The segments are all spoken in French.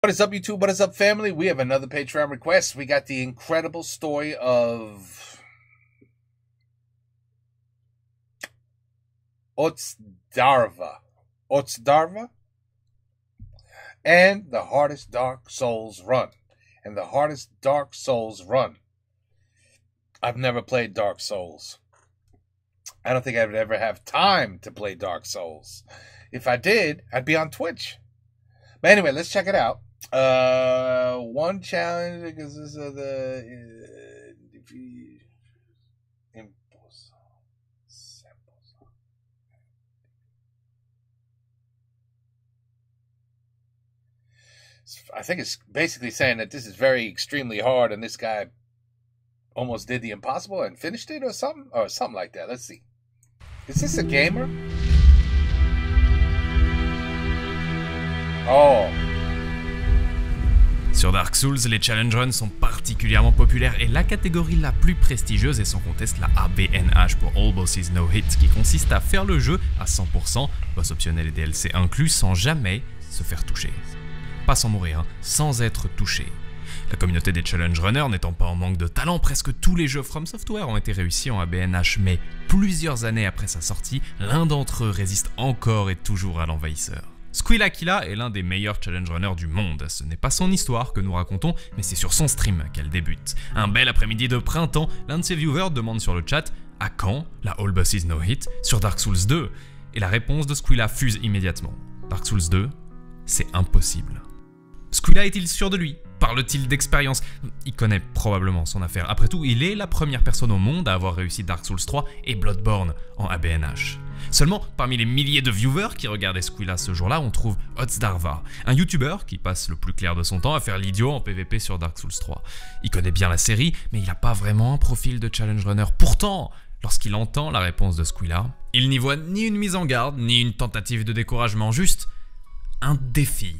What is up, YouTube? What is up, family? We have another Patreon request. We got the incredible story of Otsdarva and the hardest Dark Souls run. And the hardest Dark Souls run. I've never played Dark Souls. I don't think I would ever have time to play Dark Souls. If I did, I'd be on Twitch. But anyway, let's check it out. One challenge because this is I think it's basically saying that this is very extremely hard and this guy almost did the impossible and finished it or something like that. Let's see. Is this a gamer? Oh. Sur Dark Souls, les challenge runs sont particulièrement populaires et la catégorie la plus prestigieuse est sans conteste la ABNH pour All Bosses No Hit, qui consiste à faire le jeu à 100%, boss optionnel et DLC inclus, sans jamais se faire toucher. Pas sans mourir, sans être touché. La communauté des challenge runners n'étant pas en manque de talent, presque tous les jeux From Software ont été réussis en ABNH, mais plusieurs années après sa sortie, l'un d'entre eux résiste encore et toujours à l'envahisseur. Squealakilla est l'un des meilleurs challenge runners du monde. Ce n'est pas son histoire que nous racontons, mais c'est sur son stream qu'elle débute. Un bel après-midi de printemps, l'un de ses viewers demande sur le chat « À quand la All Bosses No Hit sur Dark Souls 2 ?» Et la réponse de Squeala fuse immédiatement. Dark Souls 2, c'est impossible. Squeala est-il sûr de lui? Parle-t-il d'expérience? Il connaît probablement son affaire. Après tout, il est la première personne au monde à avoir réussi Dark Souls 3 et Bloodborne en ABNH. Seulement, parmi les milliers de viewers qui regardaient Squeala ce jour-là, on trouve Otsdarva, un YouTuber qui passe le plus clair de son temps à faire l'idiot en PvP sur Dark Souls 3. Il connaît bien la série, mais il n'a pas vraiment un profil de challenge runner. Pourtant, lorsqu'il entend la réponse de Squeala, il n'y voit ni une mise en garde, ni une tentative de découragement, juste un défi.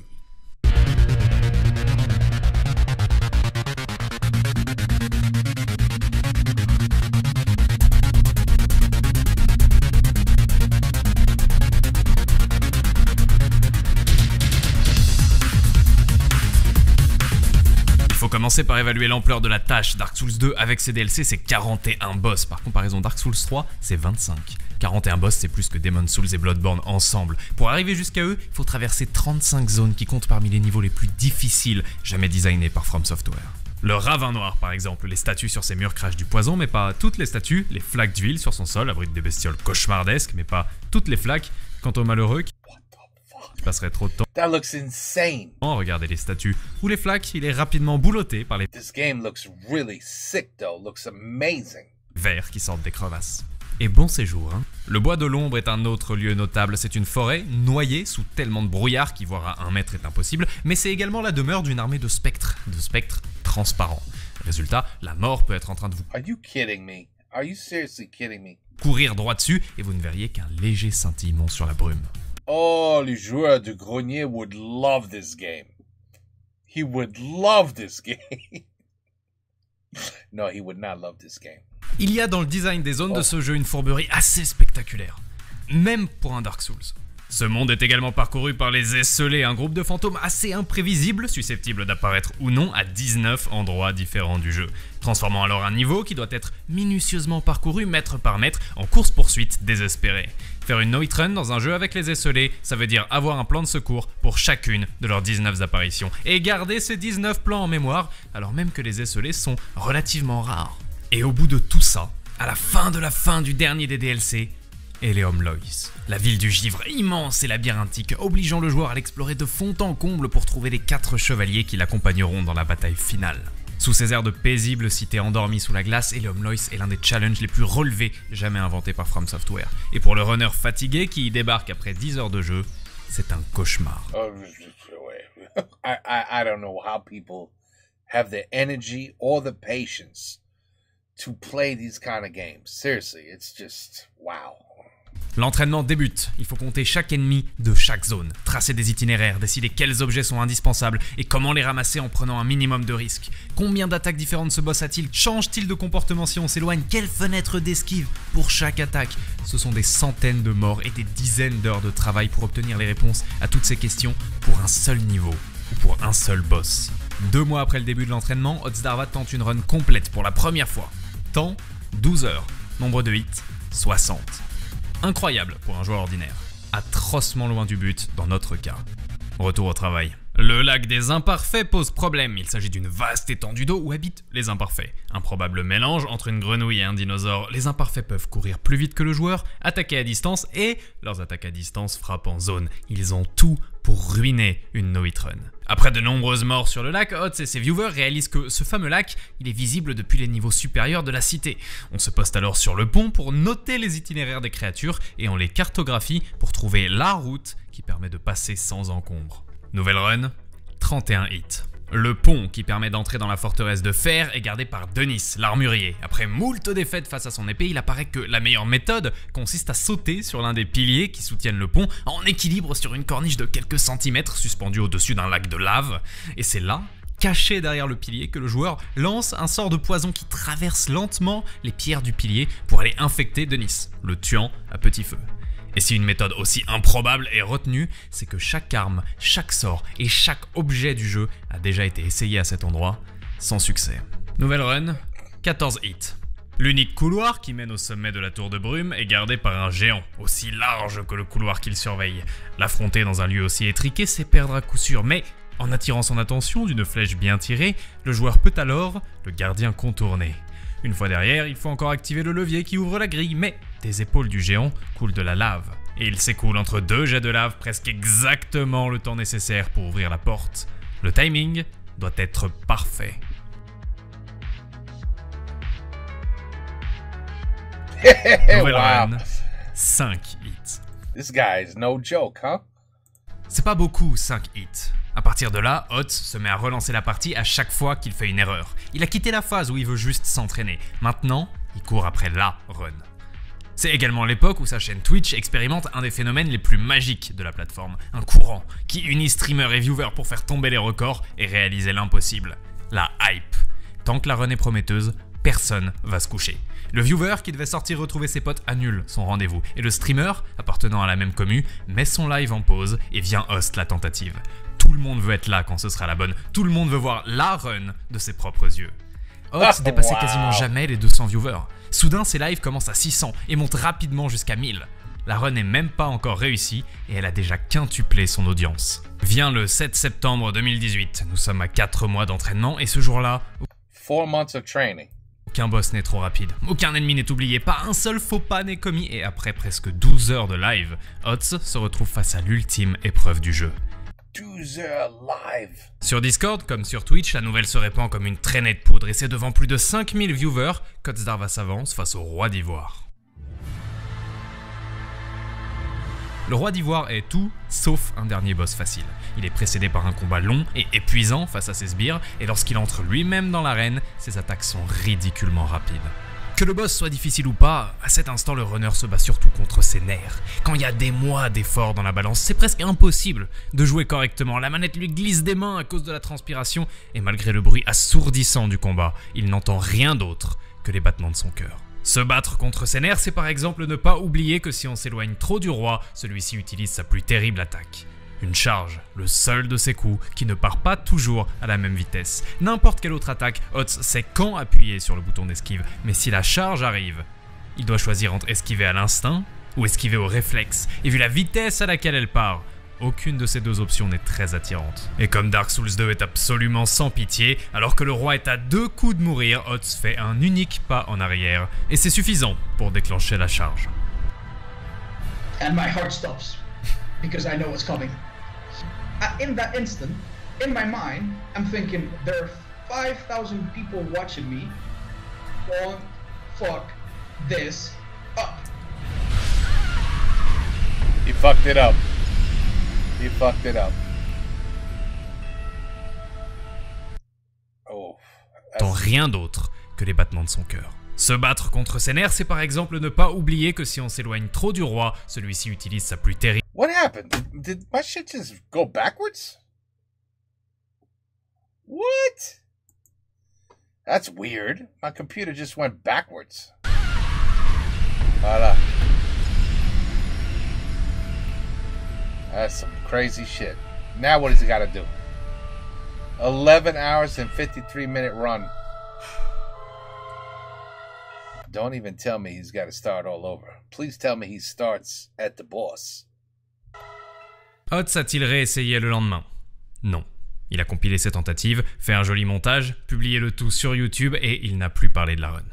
Il faut commencer par évaluer l'ampleur de la tâche. Dark Souls 2 avec ses DLC c'est 41 boss, par comparaison Dark Souls 3 c'est 25. 41 boss c'est plus que Demon's Souls et Bloodborne ensemble. Pour arriver jusqu'à eux, il faut traverser 35 zones qui comptent parmi les niveaux les plus difficiles jamais designés par From Software. Le ravin noir par exemple, les statues sur ses murs crachent du poison mais pas toutes les statues, les flaques d'huile sur son sol abritent des bestioles cauchemardesques mais pas toutes les flaques. Quant aux malheureux qui passerait trop de temps That looks insane. Regardez les statues ou les flaques, il est rapidement boulotté par les This game looks really sick though, looks amazing. vers qui sortent des crevasses. Et bon séjour, hein. Le bois de l'ombre est un autre lieu notable, c'est une forêt noyée sous tellement de brouillard qu'y voir à 1 mètre est impossible, mais c'est également la demeure d'une armée de spectres transparents. Résultat, la mort peut être en train de vous Are you kidding me? Are you seriously kidding me? courir droit dessus et vous ne verriez qu'un léger scintillement sur la brume. Oh, les joueurs du grenier would love this game. He would love this game. No, he would not love this game. Il y a dans le design des zones de ce jeu une fourberie assez spectaculaire, même pour un Dark Souls. Ce monde est également parcouru par les esselés, un groupe de fantômes assez imprévisibles, susceptibles d'apparaître ou non à 19 endroits différents du jeu, transformant alors un niveau qui doit être minutieusement parcouru mètre par mètre en course-poursuite désespérée. Faire une no-hit run dans un jeu avec les esselés, ça veut dire avoir un plan de secours pour chacune de leurs 19 apparitions, et garder ces 19 plans en mémoire, alors même que les esselés sont relativement rares. Et au bout de tout ça, à la fin du dernier des DLC, Eleum Lois, la ville du givre immense et labyrinthique, obligeant le joueur à l'explorer de fond en comble pour trouver les 4 chevaliers qui l'accompagneront dans la bataille finale. Sous ces airs de paisible cité endormie sous la glace, Eleum Lois est l'un des challenges les plus relevés jamais inventés par From Software. Et pour le runner fatigué qui y débarque après 10 heures de jeu, c'est un cauchemar. I don't know how people have the energy or the patience to play these kind of games. Seriously, it's just wow. L'entraînement débute, il faut compter chaque ennemi de chaque zone, tracer des itinéraires, décider quels objets sont indispensables et comment les ramasser en prenant un minimum de risques. Combien d'attaques différentes ce boss a-t-il? Change-t-il de comportement si on s'éloigne? Quelle fenêtre d'esquive pour chaque attaque? Ce sont des centaines de morts et des dizaines d'heures de travail pour obtenir les réponses à toutes ces questions pour un seul niveau. ou pour un seul boss. 2 mois après le début de l'entraînement, Otsdarva tente une run complète pour la première fois. Temps, 12 heures. Nombre de hits, 60. Incroyable pour un joueur ordinaire. Atrocement loin du but dans notre cas. Retour au travail. Le lac des imparfaits pose problème. Il s'agit d'une vaste étendue d'eau où habitent les imparfaits. Un probable mélange entre une grenouille et un dinosaure. Les imparfaits peuvent courir plus vite que le joueur, attaquer à distance et leurs attaques à distance frappent en zone. Ils ont tout pour ruiner une no-hit run. Après de nombreuses morts sur le lac, Otz et ses viewers réalisent que ce fameux lac, il est visible depuis les niveaux supérieurs de la cité. On se poste alors sur le pont pour noter les itinéraires des créatures et on les cartographie pour trouver la route qui permet de passer sans encombre. Nouvelle run, 31 hits. Le pont qui permet d'entrer dans la forteresse de fer est gardé par Denis, l'armurier. Après moult défaites face à son épée, il apparaît que la meilleure méthode consiste à sauter sur l'un des piliers qui soutiennent le pont en équilibre sur une corniche de quelques centimètres suspendue au-dessus d'un lac de lave. Et c'est là, caché derrière le pilier, que le joueur lance un sort de poison qui traverse lentement les pierres du pilier pour aller infecter Denis, le tuant à petit feu. Et si une méthode aussi improbable est retenue, c'est que chaque arme, chaque sort et chaque objet du jeu a déjà été essayé à cet endroit, sans succès. Nouvelle run, 14 hits. L'unique couloir qui mène au sommet de la tour de brume est gardé par un géant, aussi large que le couloir qu'il surveille. L'affronter dans un lieu aussi étriqué, c'est perdre à coup sûr, mais en attirant son attention d'une flèche bien tirée, le joueur peut alors le gardien contourner. Une fois derrière, il faut encore activer le levier qui ouvre la grille, mais des épaules du géant coule de la lave. Et il s'écoule entre 2 jets de lave presque exactement le temps nécessaire pour ouvrir la porte. Le timing doit être parfait. Nouvelle run, 5 hits. This guy is no joke, huh? C'est pas beaucoup, 5 hits. À partir de là, Otz se met à relancer la partie à chaque fois qu'il fait une erreur. Il a quitté la phase où il veut juste s'entraîner. Maintenant, il court après la run. C'est également l'époque où sa chaîne Twitch expérimente un des phénomènes les plus magiques de la plateforme. Un courant qui unit streamers et viewers pour faire tomber les records et réaliser l'impossible. La hype. Tant que la run est prometteuse, personne va se coucher. Le viewer qui devait sortir retrouver ses potes annule son rendez-vous. Et le streamer, appartenant à la même commu, met son live en pause et vient host la tentative. Tout le monde veut être là quand ce sera la bonne. Tout le monde veut voir la run de ses propres yeux. Otz dépassait quasiment jamais les 200 viewers. Soudain, ses lives commencent à 600 et montent rapidement jusqu'à 1000. La run n'est même pas encore réussie et elle a déjà quintuplé son audience. Vient le 7 septembre 2018. Nous sommes à 4 mois d'entraînement et ce jour-là, 4 months of training. Aucun boss n'est trop rapide, aucun ennemi n'est oublié, pas un seul faux pas n'est commis et après presque 12 heures de live, Otz se retrouve face à l'ultime épreuve du jeu. 12 heures live. Sur Discord, comme sur Twitch, la nouvelle se répand comme une traînée de poudre et c'est devant plus de 5000 viewers qu'Otsdarva s'avance face au roi d'Ivoire. Le roi d'Ivoire est tout sauf un dernier boss facile. Il est précédé par un combat long et épuisant face à ses sbires et lorsqu'il entre lui-même dans l'arène, ses attaques sont ridiculement rapides. Que le boss soit difficile ou pas, à cet instant le runner se bat surtout contre ses nerfs. Quand il y a des mois d'efforts dans la balance, c'est presque impossible de jouer correctement. La manette lui glisse des mains à cause de la transpiration et malgré le bruit assourdissant du combat, il n'entend rien d'autre que les battements de son cœur. Se battre contre ses nerfs, c'est par exemple ne pas oublier que si on s'éloigne trop du roi, celui-ci utilise sa plus terrible attaque. Une charge, le seul de ses coups qui ne part pas toujours à la même vitesse. N'importe quelle autre attaque, Otz sait quand appuyer sur le bouton d'esquive, mais si la charge arrive, il doit choisir entre esquiver à l'instinct ou esquiver au réflexe. Et vu la vitesse à laquelle elle part, aucune de ces deux options n'est très attirante. Et comme Dark Souls 2 est absolument sans pitié, alors que le roi est à 2 coups de mourir, Otz fait un unique pas en arrière, et c'est suffisant pour déclencher la charge. And my heart stops, because I know what's coming. In that instant, in my mind, I'm thinking, there are 5,000 people watching me. Don't fuck this up. He fucked it up. He fucked it up. Oh. Tant rien d'autre que les battements de son cœur. Se battre contre ses nerfs, c'est par exemple ne pas oublier que si on s'éloigne trop du roi, celui-ci utilise sa plus terrible. What happened? Did my shit just go backwards? What? That's weird. My computer just went backwards. Voilà. That's some crazy shit. Now what does he gotta do? 11 hours and 53-minute run. Don't even tell me he's got to start all over. Please tell me he starts at the boss. Hotz a-t-il réessayé le lendemain? Non. Il a compilé ses tentatives, fait un joli montage, publié le tout sur YouTube et il n'a plus parlé de la run.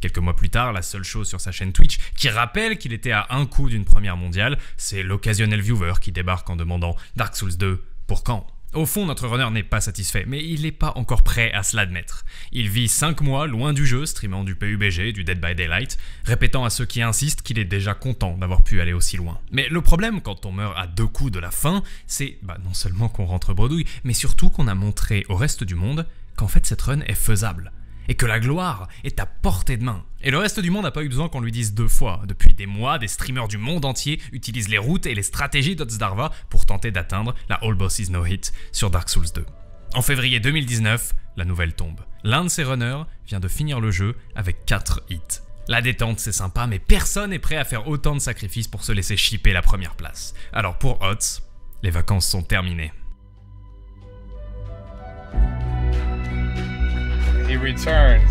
Quelques mois plus tard, la seule chose sur sa chaîne Twitch qui rappelle qu'il était à un coup d'une première mondiale, c'est l'occasionnel viewer qui débarque en demandant « Dark Souls 2, pour quand ?» Au fond, notre runner n'est pas satisfait, mais il n'est pas encore prêt à se l'admettre. Il vit 5 mois loin du jeu, streamant du PUBG, du Dead by Daylight, répétant à ceux qui insistent qu'il est déjà content d'avoir pu aller aussi loin. Mais le problème, quand on meurt à 2 coups de la fin, c'est non seulement qu'on rentre bredouille, mais surtout qu'on a montré au reste du monde qu'en fait cette run est faisable. Et que la gloire est à portée de main. Et le reste du monde n'a pas eu besoin qu'on lui dise 2 fois. Depuis des mois, des streamers du monde entier utilisent les routes et les stratégies d'Hotz pour tenter d'atteindre la All Bosses No Hit sur Dark Souls 2. En février 2019, la nouvelle tombe. L'un de ses runners vient de finir le jeu avec 4 hits. La détente c'est sympa, mais personne n'est prêt à faire autant de sacrifices pour se laisser shipper la première place. Alors pour Hotz, les vacances sont terminées. He returns.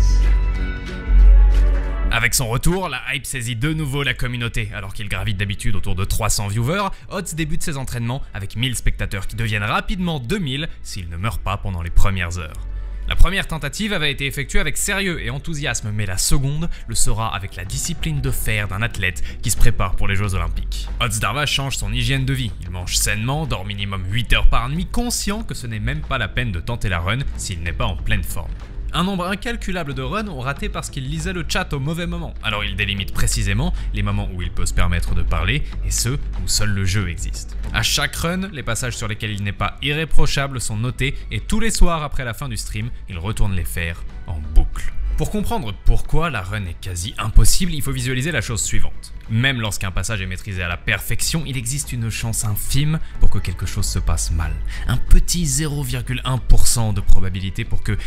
Avec son retour, la hype saisit de nouveau la communauté. Alors qu'il gravite d'habitude autour de 300 viewers, Hotz débute ses entraînements avec 1000 spectateurs qui deviennent rapidement 2000 s'il ne meurt pas pendant les premières heures. La première tentative avait été effectuée avec sérieux et enthousiasme, mais la seconde le sera avec la discipline de fer d'un athlète qui se prépare pour les Jeux Olympiques. Hotz change son hygiène de vie. Il mange sainement, dort minimum 8 heures par nuit, conscient que ce n'est même pas la peine de tenter la run s'il n'est pas en pleine forme. Un nombre incalculable de runs ont raté parce qu'il lisait le chat au mauvais moment, alors il délimite précisément les moments où il peut se permettre de parler et ceux où seul le jeu existe. À chaque run, les passages sur lesquels il n'est pas irréprochable sont notés et tous les soirs après la fin du stream, il retourne les faire en boucle. Pour comprendre pourquoi la run est quasi impossible, il faut visualiser la chose suivante. Même lorsqu'un passage est maîtrisé à la perfection, il existe une chance infime pour que quelque chose se passe mal. Un petit 0,1% de probabilité pour que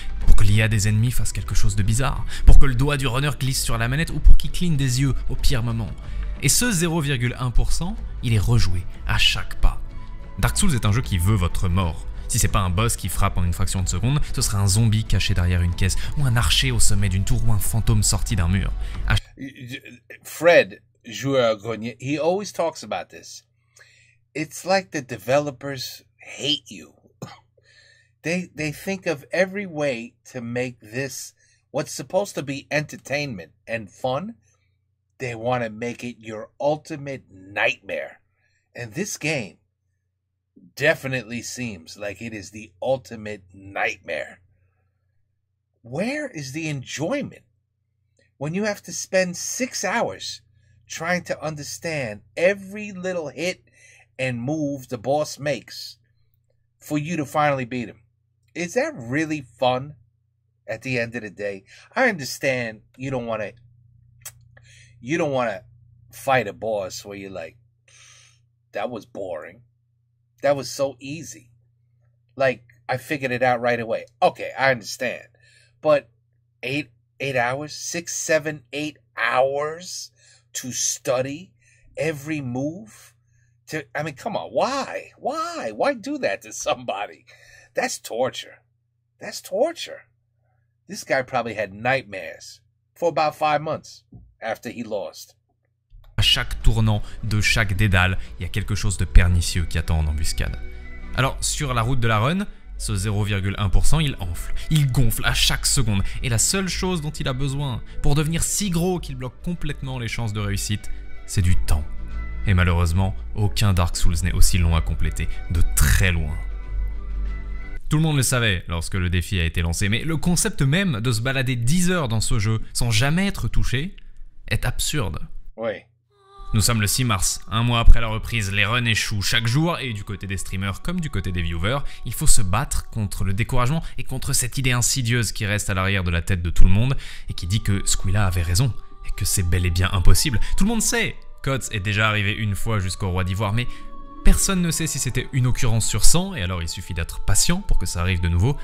l'IA des ennemis fasse quelque chose de bizarre, pour que le doigt du runner glisse sur la manette ou pour qu'il cligne des yeux au pire moment. Et ce 0,1%, il est rejoué à chaque pas. Dark Souls est un jeu qui veut votre mort. Si c'est pas un boss qui frappe en une fraction de seconde, ce sera un zombie caché derrière une caisse, ou un archer au sommet d'une tour, ou un fantôme sorti d'un mur. Fred Jouer-Grenier, he always talks about this. It's like the developers hate you. They think of every way to make this what's supposed to be entertainment and fun. They want to make it your ultimate nightmare. And this game definitely seems like it is the ultimate nightmare. Where is the enjoyment when you have to spend 6 hours trying to understand every little hit and move the boss makes for you to finally beat him? Is that really fun at the end of the day? I understand you don't want to fight a boss where you're like, that was boring. That was so easy. Like, I figured it out right away. Okay, I understand. But 8 hours, 6, 7, 8 hours to study every move? I mean, come on, why? Why do that to somebody? That's torture. That's torture. This guy probably had nightmares for about 5 months after he lost. À chaque tournant de chaque dédale, il y a quelque chose de pernicieux qui attend en embuscade. Alors, sur la route de la run, ce 0,1%, il enfle, il gonfle à chaque seconde. Et la seule chose dont il a besoin pour devenir si gros qu'il bloque complètement les chances de réussite, c'est du temps. Et malheureusement, aucun Dark Souls n'est aussi long à compléter, de très loin. Tout le monde le savait lorsque le défi a été lancé, mais le concept même de se balader 10 heures dans ce jeu sans jamais être touché est absurde. Oui. Nous sommes le 6 mars, un mois après la reprise, les runs échouent chaque jour et du côté des streamers comme du côté des viewers, il faut se battre contre le découragement et contre cette idée insidieuse qui reste à l'arrière de la tête de tout le monde et qui dit que Squilla avait raison et que c'est bel et bien impossible. Tout le monde sait qu'Hotz est déjà arrivé une fois jusqu'au Roi d'Ivoire, mais personne ne sait si c'était une occurrence sur 100 et alors il suffit d'être patient pour que ça arrive de nouveau,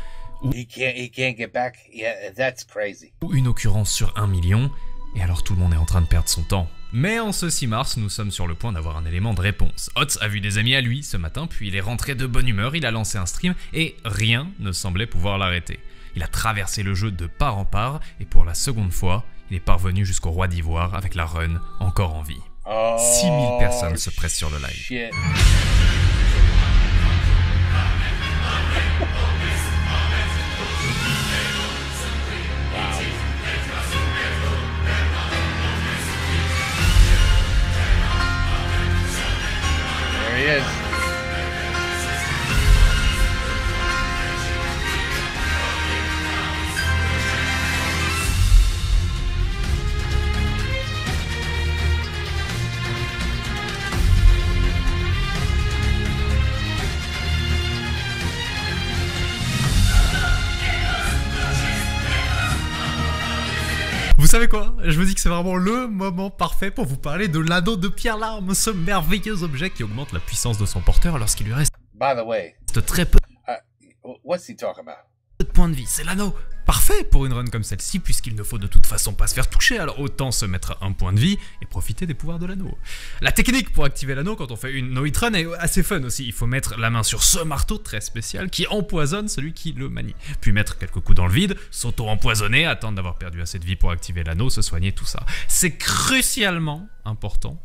ou He can't get back. Yeah, that's crazy. une occurrence sur 1 million et alors tout le monde est en train de perdre son temps. Mais en ce 6 mars, nous sommes sur le point d'avoir un élément de réponse. Hotz a vu des amis à lui ce matin, puis il est rentré de bonne humeur, il a lancé un stream et rien ne semblait pouvoir l'arrêter. Il a traversé le jeu de part en part et pour la seconde fois, il est parvenu jusqu'au Roi d'Ivoire avec la run encore en vie. 6000 personnes se pressent sur le live. Shit. There he is. Vous savez quoi? Je me dis que c'est vraiment le moment parfait pour vous parler de l'anneau de pierre larme, ce merveilleux objet qui augmente la puissance de son porteur lorsqu'il lui reste By the way, très peu what's he talking about? de points de vie. C'est l'anneau parfait pour une run comme celle-ci puisqu'il ne faut de toute façon pas se faire toucher, alors autant se mettre à 1 point de vie et profiter des pouvoirs de l'anneau. La technique pour activer l'anneau quand on fait une no-hit run est assez fun aussi. Il faut mettre la main sur ce marteau très spécial qui empoisonne celui qui le manie. Puis mettre quelques coups dans le vide, s'auto-empoisonner, attendre d'avoir perdu assez de vie pour activer l'anneau, se soigner, tout ça. C'est crucialement important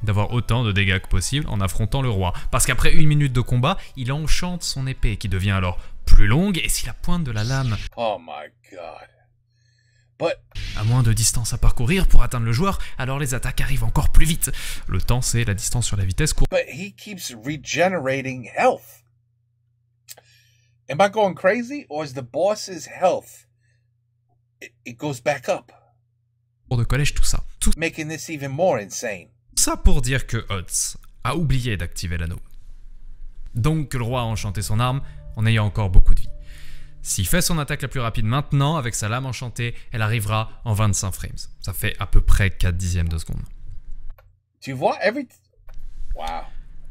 d'avoir autant de dégâts que possible en affrontant le roi. Parce qu'après 1 minute de combat, il enchante son épée qui devient alors plus longue et si la pointe de la lame Oh my god. But a moins de distance à parcourir pour atteindre le joueur, alors les attaques arrivent encore plus vite. Le temps, c'est la distance sur la vitesse courte. he keeps regenerating health. Am I going crazy, or is the boss's health it goes back up, De collège, tout ça. Tout making this even more insane? ça pour dire que Hotz a oublié d'activer l'anneau. Donc que le roi a enchanté son arme en ayant encore beaucoup de vie. S'il fait son attaque la plus rapide maintenant, avec sa lame enchantée, elle arrivera en 25 frames. Ça fait à peu près 4 dixièmes de seconde. Tu vois, wow.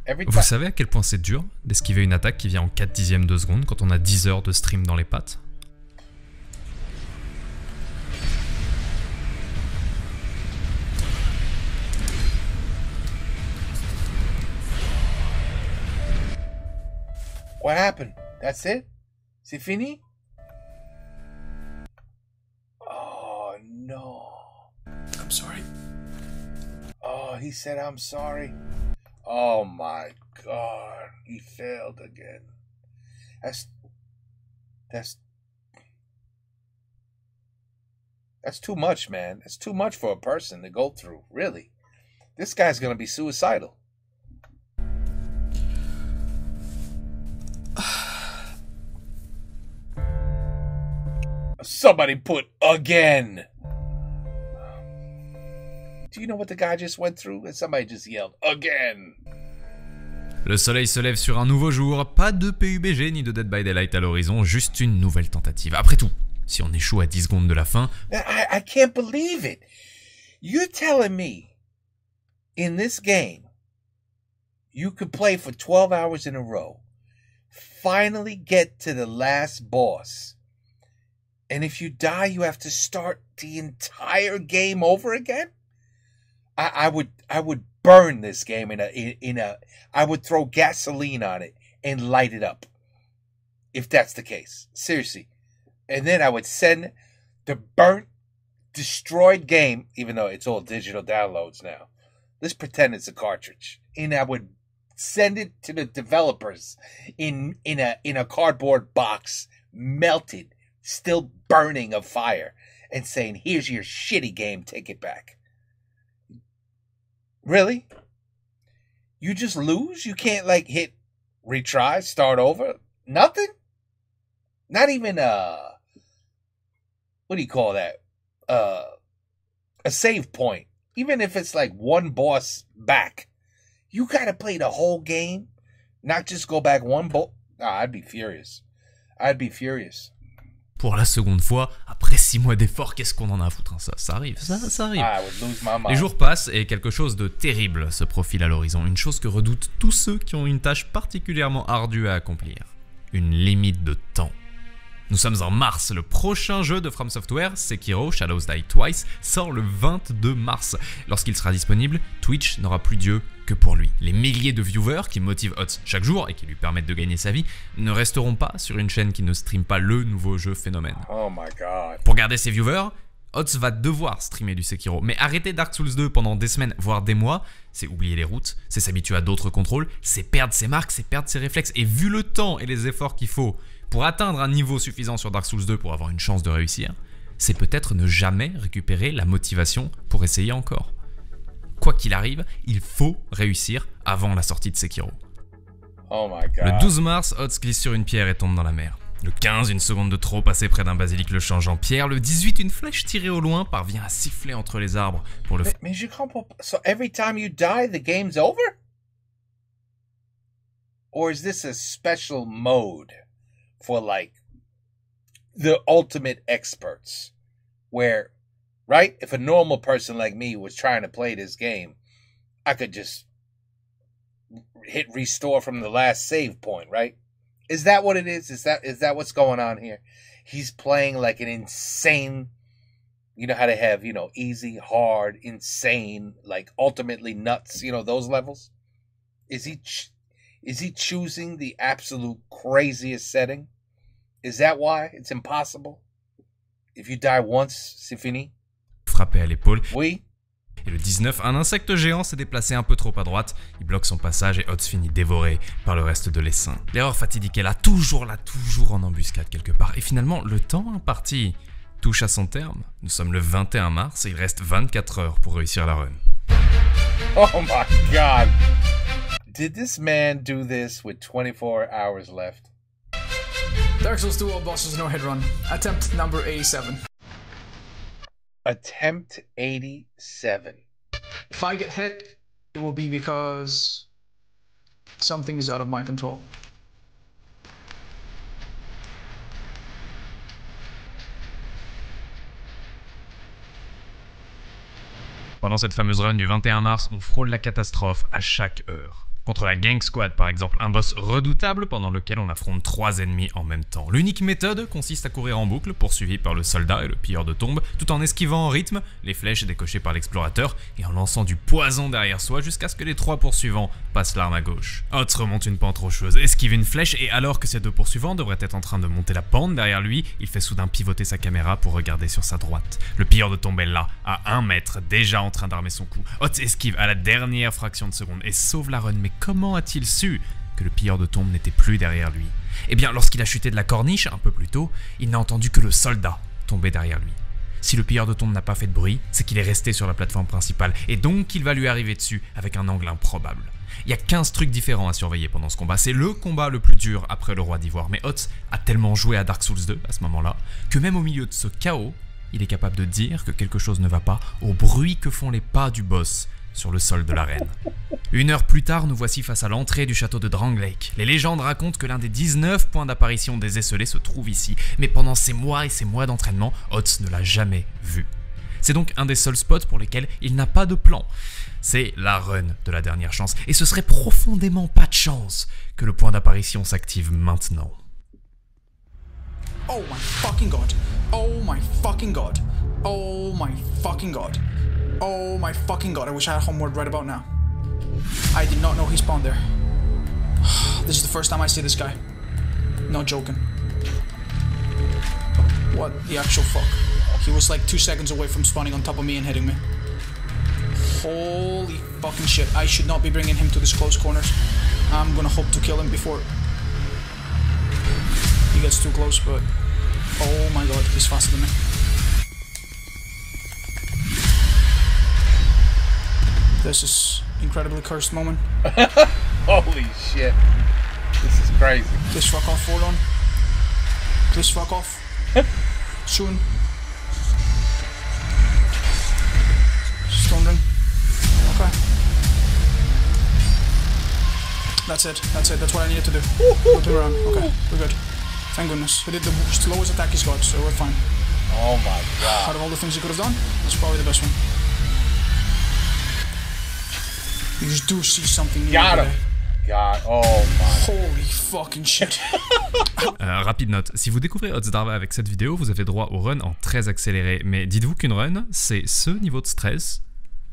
Every Vous time. savez à quel point c'est dur d'esquiver une attaque qui vient en 4 dixièmes de seconde quand on a 10 heures de stream dans les pattes? What happened? That's it? C'est fini? Oh no. I'm sorry. Oh, he said I'm sorry. Oh my god. He failed again. That's too much, man. That's too much for a person to go through, really. This guy's gonna be suicidal. Somebody put again. Do you know what the guy just went through? And somebody just yelled again. Le soleil se lève sur un nouveau jour, pas de PUBG ni de Dead by Daylight à l'horizon, juste une nouvelle tentative. Après tout, si on échoue à 10 secondes de la fin, I can't believe it. You're telling me in this game you could play for 12 hours in a row, finally get to the last boss, and if you die, you have to start the entire game over again? I would burn this game I would throw gasoline on it and light it up if that's the case. Seriously. And then I would send the burnt, destroyed game, even though it's all digital downloads now. Let's pretend it's a cartridge. And I would send it to the developers in a cardboard box, melted, still burning of fire, and saying, here's your shitty game, take it back. Really? You just lose? You can't hit retry, start over? Nothing? Not even what do you call that? A save point. Even if it's one boss back. You gotta play the whole game, not just go back one boss. I'd be furious. I'd be furious. pour la seconde fois, après 6 mois d'efforts, qu'est-ce qu'on en a à foutre, hein, ça arrive, ça arrive. Les jours passent et quelque chose de terrible se profile à l'horizon, une chose que redoutent tous ceux qui ont une tâche particulièrement ardue à accomplir, une limite de temps. Nous sommes en mars, le prochain jeu de From Software, Sekiro Shadows Die Twice, sort le 22 mars. Lorsqu'il sera disponible, Twitch n'aura plus Dieu que pour lui. Les milliers de viewers qui motivent Hotz chaque jour et qui lui permettent de gagner sa vie ne resteront pas sur une chaîne qui ne stream pas le nouveau jeu phénomène. Oh my god. Pour garder ses viewers, Hotz va devoir streamer du Sekiro, mais arrêter Dark Souls 2 pendant des semaines, voire des mois, c'est oublier les routes, c'est s'habituer à d'autres contrôles, c'est perdre ses marques, c'est perdre ses réflexes, et vu le temps et les efforts qu'il faut pour atteindre un niveau suffisant sur Dark Souls 2 pour avoir une chance de réussir, c'est peut-être ne jamais récupérer la motivation pour essayer encore. Quoi qu'il arrive, il faut réussir avant la sortie de Sekiro. Oh my god. Le 12 mars, Hotz glisse sur une pierre et tombe dans la mer. Le 15, une seconde de trop passée près d'un basilic le change en pierre. Le 18, une flèche tirée au loin parvient à siffler entre les arbres pour le... Mais je comprends pas. So every time you die, the game's over? Or is this a special mode for like the ultimate experts? Where, right? If a normal person like me was trying to play this game, I could just hit restore from the last save point, right? Is that what it is? Is that what's going on here? He's playing like an insane, you know how they have, you know, easy, hard, insane, like ultimately nuts, you know, those levels? Is he choosing the absolute craziest setting? Is that why it's impossible? If you die once, c'est fini? Frappé à l'épaule. Oui. Et le 19, un insecte géant s'est déplacé un peu trop à droite, il bloque son passage et Hotz finit dévoré par le reste de l'essaim. L'erreur fatidique est là, toujours en embuscade quelque part. Et finalement, le temps imparti touche à son terme. Nous sommes le 21 mars et il reste 24 heures pour réussir la run. Oh my god. Did this man do this with 24 hours left? Dark Souls 2 all bosses no hit run. Attempt number 87. Attempt 87. If I get hit, it will be because something is out of my control. Pendant cette fameuse run du 21 mars, on frôle la catastrophe à chaque heure. Contre la Gang Squad par exemple, un boss redoutable pendant lequel on affronte 3 ennemis en même temps. L'unique méthode consiste à courir en boucle, poursuivi par le soldat et le pilleur de tombes, tout en esquivant en rythme les flèches décochées par l'explorateur et en lançant du poison derrière soi jusqu'à ce que les 3 poursuivants passent l'arme à gauche. Hotz remonte une pente rocheuse, esquive une flèche et alors que ces 2 poursuivants devraient être en train de monter la pente derrière lui, il fait soudain pivoter sa caméra pour regarder sur sa droite. Le pilleur de tombes est là, à 1 mètre, déjà en train d'armer son coup. Hotz esquive à la dernière fraction de seconde et sauve la run, mais comment a-t-il su que le pilleur de tombes n'était plus derrière lui? Eh bien, lorsqu'il a chuté de la corniche un peu plus tôt, il n'a entendu que le soldat tomber derrière lui. Si le pilleur de tombes n'a pas fait de bruit, c'est qu'il est resté sur la plateforme principale et donc il va lui arriver dessus avec un angle improbable. Il y a 15 trucs différents à surveiller pendant ce combat, c'est le combat le plus dur après le Roi d'Ivoire, mais Hotz a tellement joué à Dark Souls 2 à ce moment-là que même au milieu de ce chaos, il est capable de dire que quelque chose ne va pas au bruit que font les pas du boss sur le sol de l'arène. 1 heure plus tard, nous voici face à l'entrée du château de Drangleic. Les légendes racontent que l'un des 19 points d'apparition des esselés se trouve ici, mais pendant ces mois et ces mois d'entraînement, Hotz ne l'a jamais vu. C'est donc un des seuls spots pour lesquels il n'a pas de plan. C'est la run de la dernière chance, et ce serait profondément pas de chance que le point d'apparition s'active maintenant. Oh my fucking god. Oh my fucking god. Oh my fucking god. Oh my fucking god, I wish I had homework right about now. I did not know he spawned there. This is the first time I see this guy. Not joking. What the actual fuck? He was like 2 seconds away from spawning on top of me and hitting me. Holy fucking shit, I should not be bringing him to this close corners. I'm gonna hope to kill him before he gets too close, but oh my god, he's faster than me. This is incredibly cursed moment. Holy shit. This is crazy. Please fuck off, Fordon. Please fuck off. Soon. Stone ring. Okay. That's it. That's what I needed to do. Whip him around. Okay, we're good. Thank goodness. He did the slowest attack he's got, so we're fine. Oh my god. Out of all the things he could have done, that's probably the best one. You just do see something new. Got him. Today. God. Oh my. Holy fucking shit. Rapide note, si vous découvrez Odds Darva avec cette vidéo, vous avez droit au run en très accéléré. Mais dites-vous qu'une run, c'est ce niveau de stress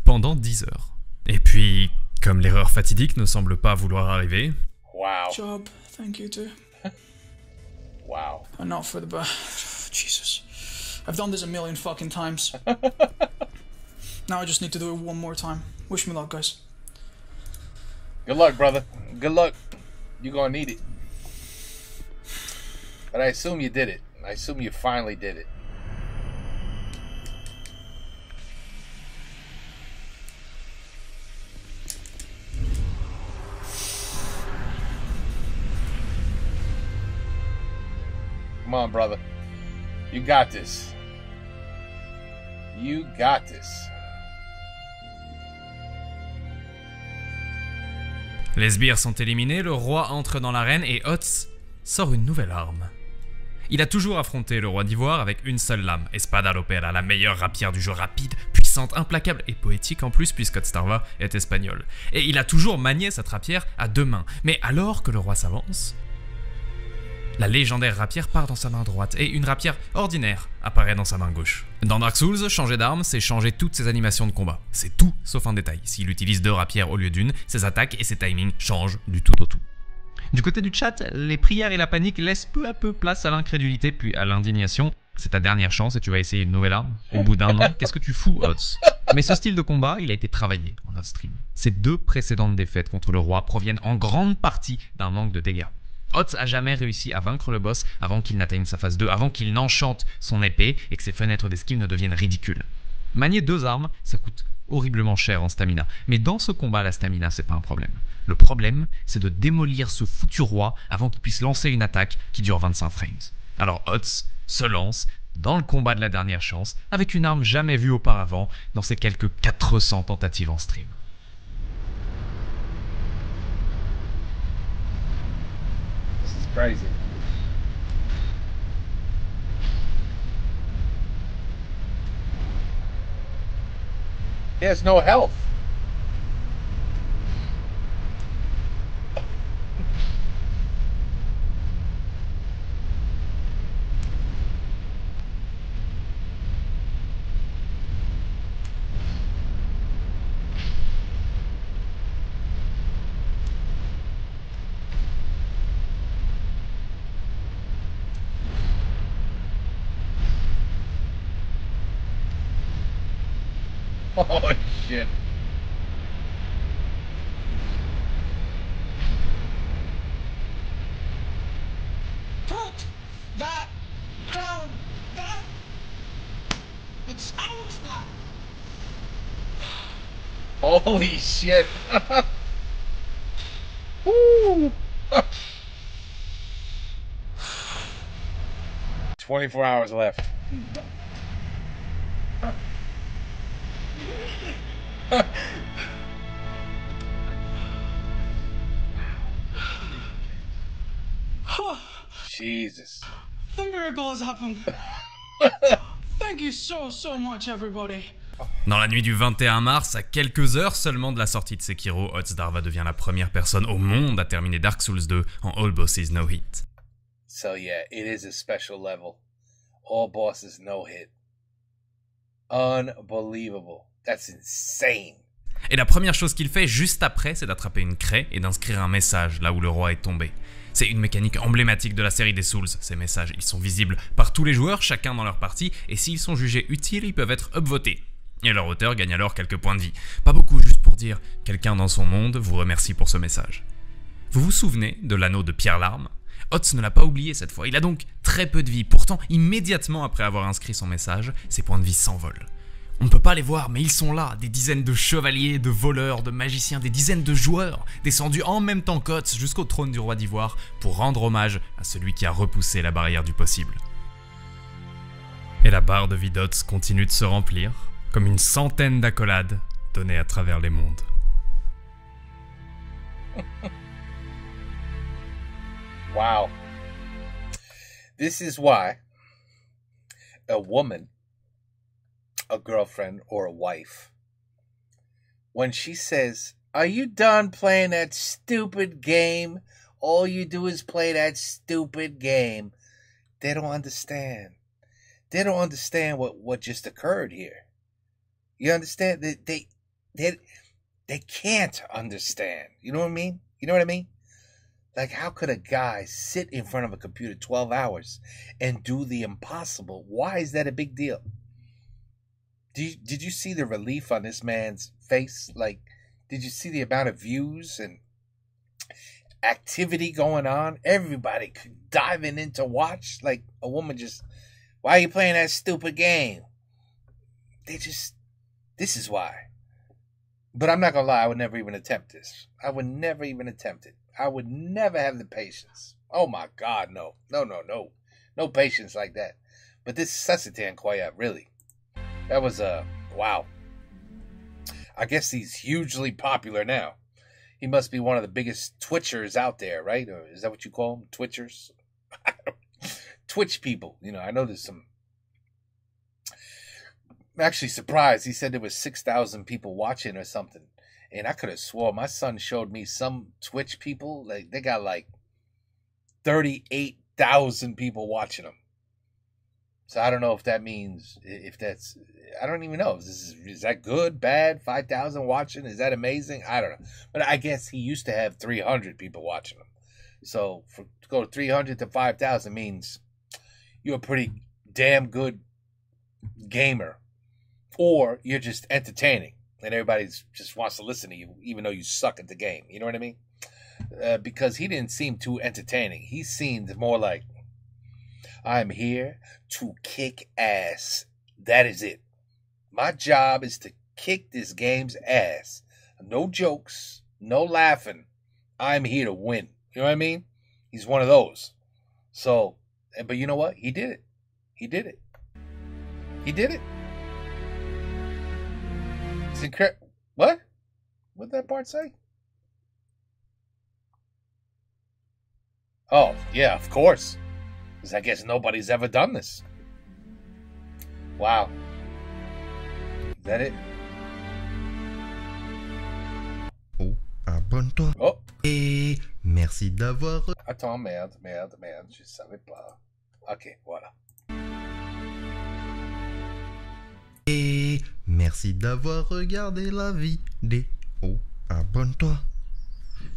pendant 10 heures. Et puis, comme l'erreur fatidique ne semble pas vouloir arriver... Wow. Job, thank you too. Wow. And not for the Jesus. I've done this a million fucking times. Now I just need to do it one more time. Wish me luck, guys. Good luck, brother. Good luck. You're gonna need it. But I assume you did it. I assume you finally did it. Come on, brother. You got this. You got this. Les sbires sont éliminés, le roi entre dans l'arène et Otz sort une nouvelle arme. Il a toujours affronté le roi d'Ivoire avec une seule lame, Espada Lopera, la meilleure rapière du jeu, rapide, puissante, implacable et poétique en plus puisqu'Otz Darva est espagnol. Et il a toujours manié cette rapière à 2 mains. Mais alors que le roi s'avance, la légendaire rapière part dans sa main droite et une rapière ordinaire apparaît dans sa main gauche. Dans Dark Souls, changer d'arme, c'est changer toutes ses animations de combat. C'est tout sauf un détail. S'il utilise 2 rapières au lieu d'une, ses attaques et ses timings changent du tout au tout. Du côté du chat, les prières et la panique laissent peu à peu place à l'incrédulité puis à l'indignation. C'est ta dernière chance et tu vas essayer une nouvelle arme au bout d'un an. Qu'est-ce que tu fous, Otz? Mais ce style de combat, il a été travaillé en off-stream. Ces 2 précédentes défaites contre le roi proviennent en grande partie d'un manque de dégâts. Otz a jamais réussi à vaincre le boss avant qu'il n'atteigne sa phase 2, avant qu'il n'enchante son épée et que ses fenêtres d'esquive ne deviennent ridicules. Manier 2 armes, ça coûte horriblement cher en stamina. Mais dans ce combat, la stamina, c'est pas un problème. Le problème, c'est de démolir ce foutu roi avant qu'il puisse lancer une attaque qui dure 25 frames. Alors Otz se lance dans le combat de la dernière chance avec une arme jamais vue auparavant dans ses quelques 400 tentatives en stream. This is crazy. He has no health. Oh shit. Put that down. That it's out now. Holy shit. Woo. 24 hours left. Jesus. The miracle has happened. Thank you so much, everybody. Dans la nuit du 21 mars, à quelques heures seulement de la sortie de Sekiro, Otz Darva devient la première personne au monde à terminer Dark Souls 2 en All Bosses No Hit. So yeah, it is a special level. All bosses no hit. Unbelievable. That's insane. Et la première chose qu'il fait juste après, c'est d'attraper une craie et d'inscrire un message là où le roi est tombé. C'est une mécanique emblématique de la série des Souls. Ces messages, ils sont visibles par tous les joueurs, chacun dans leur partie, et s'ils sont jugés utiles, ils peuvent être upvotés. Et leur auteur gagne alors quelques points de vie. Pas beaucoup, juste pour dire « Quelqu'un dans son monde vous remercie pour ce message ». Vous vous souvenez de l'anneau de Pierre Larme? Otz ne l'a pas oublié cette fois, il a donc très peu de vie. Pourtant, immédiatement après avoir inscrit son message, ses points de vie s'envolent. On ne peut pas les voir, mais ils sont là, des dizaines de chevaliers, de voleurs, de magiciens, des dizaines de joueurs, descendus en même temps qu'Otz jusqu'au trône du roi d'Ivoire pour rendre hommage à celui qui a repoussé la barrière du possible. Et la barre de vie d'Otz continue de se remplir, comme une centaine d'accolades données à travers les mondes. Wow. This is why a woman, a girlfriend or a wife, when she says Are you done playing that stupid game? All you do is play that stupid game. They don't understand. They don't understand what just occurred here. You understand? They can't understand. You know what I mean? You know what I mean? Like, how could a guy sit in front of a computer 12 hours and do the impossible? Why is that a big deal? Did you see the relief on this man's face? Like, did you see the amount of views and activity going on? Everybody diving in to watch. Like, a woman just, why are you playing that stupid game? This is why. But I'm not going to lie, I would never even attempt this. I would never even attempt it. I would never have the patience. Oh my God, no. No. No patience like that. But this is c'était incroyable, really. That was, wow. I guess he's hugely popular now. He must be one of the biggest Twitchers out there, right? Or is that what you call them? Twitchers? Twitch people. You know, I know there's some. I'm actually surprised. He said there was 6,000 people watching or something. And I could have swore my son showed me some Twitch people. Like, they got like 38,000 people watching them. So I don't know if that means, if that's, I don't even know. Is that good, bad? 5,000 watching? Is that amazing? I don't know. But I guess he used to have 300 people watching him. So to go 300 to 5,000 means you're a pretty damn good gamer. Or you're just entertaining. And everybody just wants to listen to you, even though you suck at the game. You know what I mean? Because he didn't seem too entertaining. He seemed more like, I'm here to kick ass. That is it. My job is to kick this game's ass. No jokes, no laughing. I'm here to win. You know what I mean? He's one of those. So, but you know what? He did it. He did it. He did it. It's incredible. What? What did that part say? Oh, yeah, of course. Because I guess nobody's ever done this. Wow. Is that it? Oh, abonne-toi. Oh. Et merci d'avoir... Attends, merde, je savais pas. Ok, voilà. Et merci d'avoir regardé la vidéo. Abonne-toi.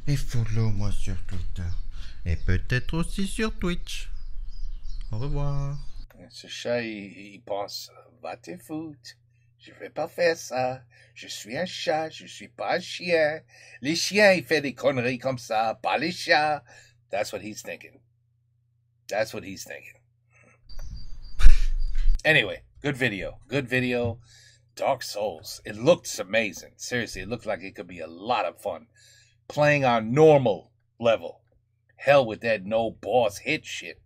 Et follow-moi sur Twitter. Et peut-être aussi sur Twitch. Au revoir. Ce chat, il pense, va te foutre. Je vais pas faire ça. Je suis un chat, je suis pas un chien. Les chiens, ils font des conneries comme ça, pas les chats. That's what he's thinking. That's what he's thinking. Anyway, good video. Good video. Dark Souls. It looks amazing. Seriously, it looked like it could be a lot of fun. Playing on normal level. Hell with that no boss hit shit.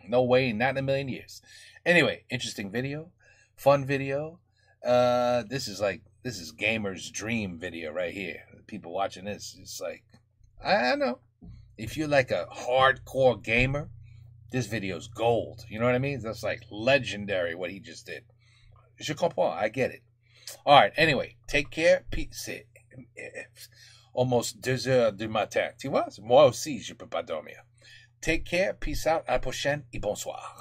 No way, not in a million years. Anyway, interesting video. Fun video. This is gamer's dream video right here. People watching this, it's like, I know. If you're like a hardcore gamer, this video's gold. You know what I mean? That's like legendary what he just did. Je comprends. I get it. All right. Anyway, take care. Peace. Almost 2 heures du matin. Tu vois? Moi aussi, je peux pas dormir. Take care. Peace out. À la prochaine et bonsoir.